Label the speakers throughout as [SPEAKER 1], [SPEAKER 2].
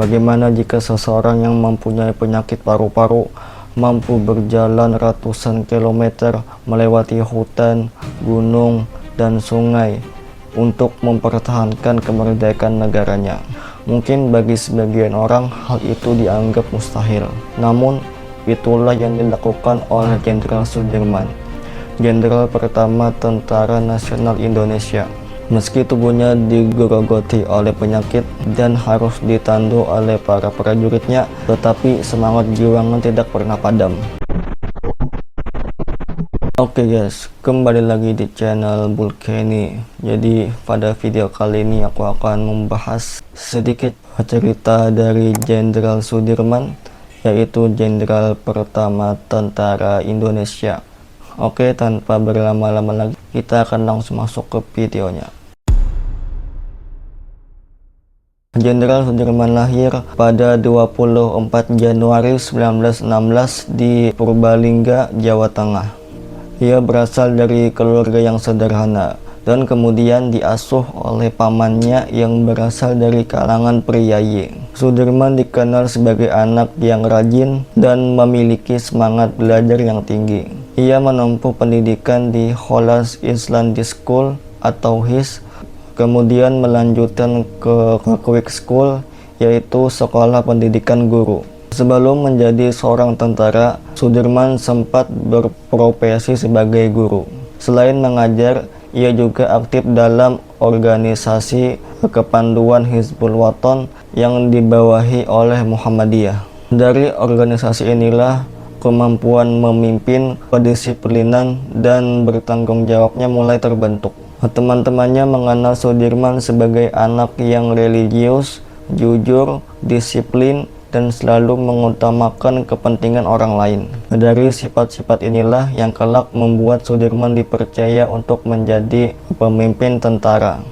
[SPEAKER 1] Bagaimana jika seseorang yang mempunyai penyakit paru-paru mampu berjalan ratusan kilometer melewati hutan, gunung, dan sungai untuk mempertahankan kemerdekaan negaranya? Mungkin bagi sebagian orang hal itu dianggap mustahil. Namun, itulah yang dilakukan oleh Jenderal Sudirman, Jenderal pertama Tentara Nasional Indonesia. Meski tubuhnya digerogoti oleh penyakit dan harus ditandu oleh para prajuritnya, tetapi semangat juangan tidak pernah padam. Oke guys, kembali lagi di channel Bulkeni. Jadi pada video kali ini aku akan membahas sedikit cerita dari Jenderal Sudirman, yaitu Jenderal pertama Tentara Indonesia. Oke, tanpa berlama-lama lagi, kita akan langsung masuk ke videonya. Jenderal Sudirman lahir pada 24 Januari 1916 di Purbalingga, Jawa Tengah. Ia berasal dari keluarga yang sederhana dan kemudian diasuh oleh pamannya yang berasal dari kalangan priayi. Sudirman dikenal sebagai anak yang rajin dan memiliki semangat belajar yang tinggi. Ia menempuh pendidikan di Holland Islamic School atau HIS, kemudian melanjutkan ke Quick School, yaitu sekolah pendidikan guru. Sebelum menjadi seorang tentara, Sudirman sempat berprofesi sebagai guru. Selain mengajar, ia juga aktif dalam organisasi kepanduan Hizbul Wathan yang dibawahi oleh Muhammadiyah. Dari organisasi inilah kemampuan memimpin, kedisiplinan, dan bertanggung jawabnya mulai terbentuk. Teman-temannya mengenal Sudirman sebagai anak yang religius, jujur, disiplin, dan selalu mengutamakan kepentingan orang lain. Dari sifat-sifat inilah yang kelak membuat Sudirman dipercaya untuk menjadi pemimpin tentara.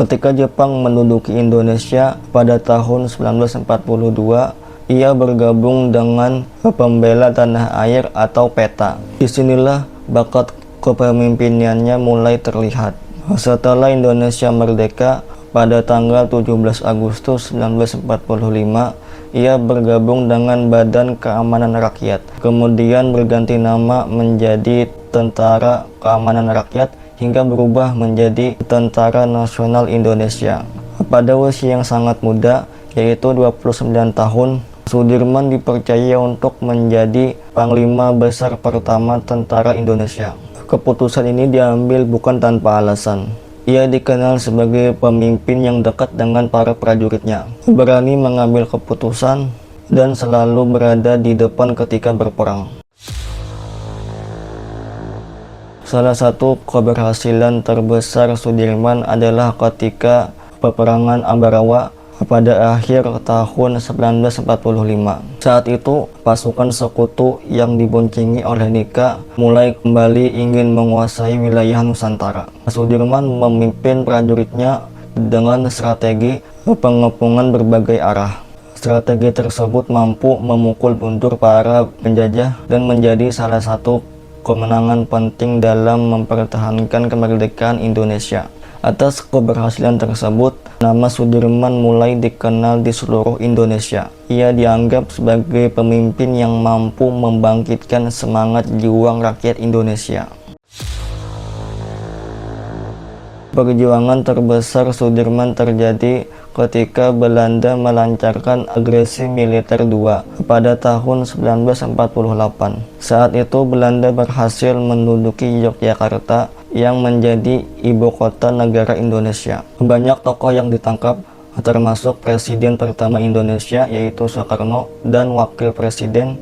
[SPEAKER 1] Ketika Jepang menduduki Indonesia pada tahun 1942, ia bergabung dengan Pembela Tanah Air atau PETA. Disinilah bakat kepemimpinannya mulai terlihat. Setelah Indonesia merdeka pada tanggal 17 Agustus 1945, ia bergabung dengan Badan Keamanan Rakyat, kemudian berganti nama menjadi Tentara Keamanan Rakyat hingga berubah menjadi Tentara Nasional Indonesia. Pada usia yang sangat muda, yaitu 29 tahun, Sudirman dipercaya untuk menjadi Panglima Besar pertama Tentara Indonesia. Keputusan ini diambil bukan tanpa alasan. Ia dikenal sebagai pemimpin yang dekat dengan para prajuritnya, berani mengambil keputusan, dan selalu berada di depan ketika berperang. Salah satu keberhasilan terbesar Sudirman adalah ketika peperangan Ambarawa pada akhir tahun 1945. Saat itu, pasukan sekutu yang diboncengi oleh Nika mulai kembali ingin menguasai wilayah Nusantara. Sudirman memimpin prajuritnya dengan strategi pengepungan berbagai arah. Strategi tersebut mampu memukul mundur para penjajah dan menjadi salah satu kemenangan penting dalam mempertahankan kemerdekaan Indonesia. Atas keberhasilan tersebut, nama Sudirman mulai dikenal di seluruh Indonesia. Ia dianggap sebagai pemimpin yang mampu membangkitkan semangat juang rakyat Indonesia. Perjuangan terbesar Sudirman terjadi ketika Belanda melancarkan agresi militer II pada tahun 1948. Saat itu Belanda berhasil menduduki Yogyakarta yang menjadi ibu kota negara Indonesia. Banyak tokoh yang ditangkap, termasuk Presiden pertama Indonesia yaitu Soekarno dan Wakil Presiden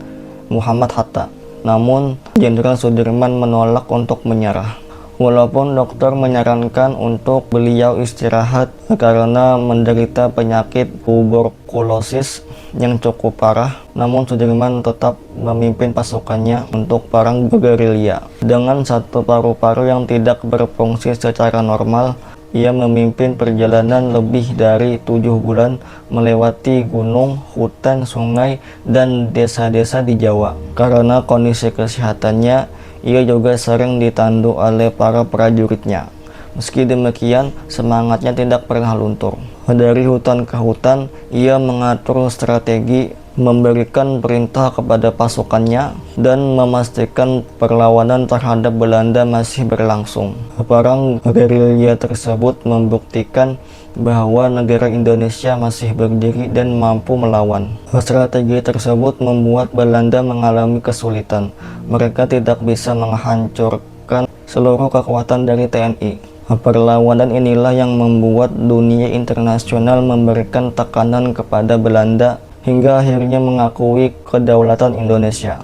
[SPEAKER 1] Muhammad Hatta. Namun, Jenderal Sudirman menolak untuk menyerah. Walaupun dokter menyarankan untuk beliau istirahat karena menderita penyakit tuberkulosis yang cukup parah, namun Sudirman tetap memimpin pasukannya untuk perang gerilya. Dengan satu paru-paru yang tidak berfungsi secara normal, ia memimpin perjalanan lebih dari 7 bulan melewati gunung, hutan, sungai, dan desa-desa di Jawa. Karena kondisi kesehatannya, ia juga sering ditandu oleh para prajuritnya. Meski demikian, semangatnya tidak pernah luntur. Dari hutan ke hutan, ia mengatur strategi, memberikan perintah kepada pasukannya, dan memastikan perlawanan terhadap Belanda masih berlangsung. Perang gerilya tersebut membuktikan bahwa negara Indonesia masih berdiri dan mampu melawan. Strategi tersebut membuat Belanda mengalami kesulitan. Mereka tidak bisa menghancurkan seluruh kekuatan dari TNI. Perlawanan inilah yang membuat dunia internasional memberikan tekanan kepada Belanda hingga akhirnya mengakui kedaulatan Indonesia.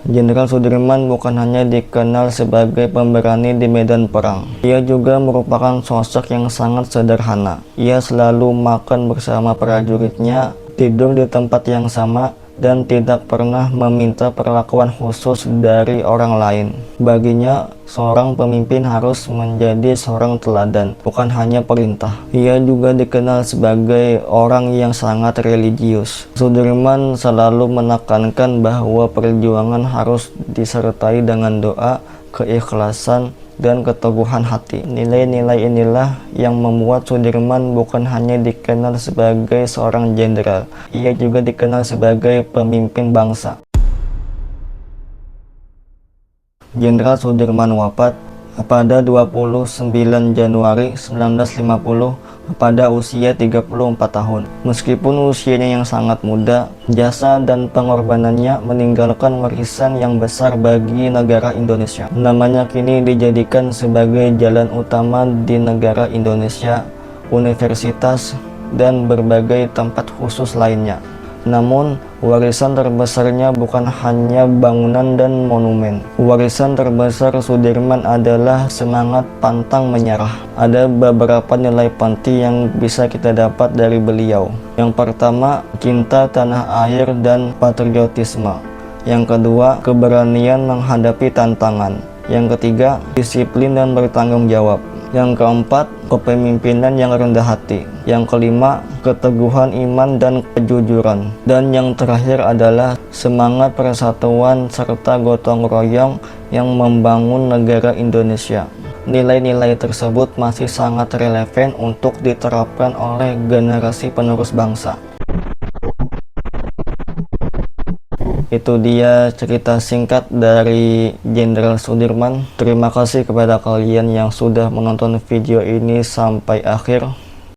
[SPEAKER 1] Jenderal Sudirman bukan hanya dikenal sebagai pemberani di medan perang. Ia juga merupakan sosok yang sangat sederhana. Ia selalu makan bersama prajuritnya, tidur di tempat yang sama, dan tidak pernah meminta perlakuan khusus dari orang lain. Baginya, seorang pemimpin harus menjadi seorang teladan, bukan hanya perintah. Ia juga dikenal sebagai orang yang sangat religius. Sudirman selalu menekankan bahwa perjuangan harus disertai dengan doa, keikhlasan, dan keteguhan hati. Nilai-nilai inilah yang membuat Sudirman bukan hanya dikenal sebagai seorang jenderal, ia juga dikenal sebagai pemimpin bangsa. Jenderal Sudirman wafat pada 29 Januari 1950 pada usia 34 tahun. Meskipun usianya yang sangat muda, jasa dan pengorbanannya meninggalkan warisan yang besar bagi negara Indonesia. Namanya kini dijadikan sebagai jalan utama di negara Indonesia, universitas, dan berbagai tempat khusus lainnya. Namun, warisan terbesarnya bukan hanya bangunan dan monumen. Warisan terbesar Sudirman adalah semangat pantang menyerah. Ada beberapa nilai penting yang bisa kita dapat dari beliau. Yang pertama, cinta tanah air dan patriotisme. Yang kedua, keberanian menghadapi tantangan. Yang ketiga, disiplin dan bertanggung jawab. Yang keempat, kepemimpinan yang rendah hati. Yang kelima, keteguhan iman dan kejujuran. Dan yang terakhir adalah semangat persatuan serta gotong royong yang membangun negara Indonesia. Nilai-nilai tersebut masih sangat relevan untuk diterapkan oleh generasi penerus bangsa. Itu dia cerita singkat dari Jenderal Sudirman. Terima kasih kepada kalian yang sudah menonton video ini sampai akhir.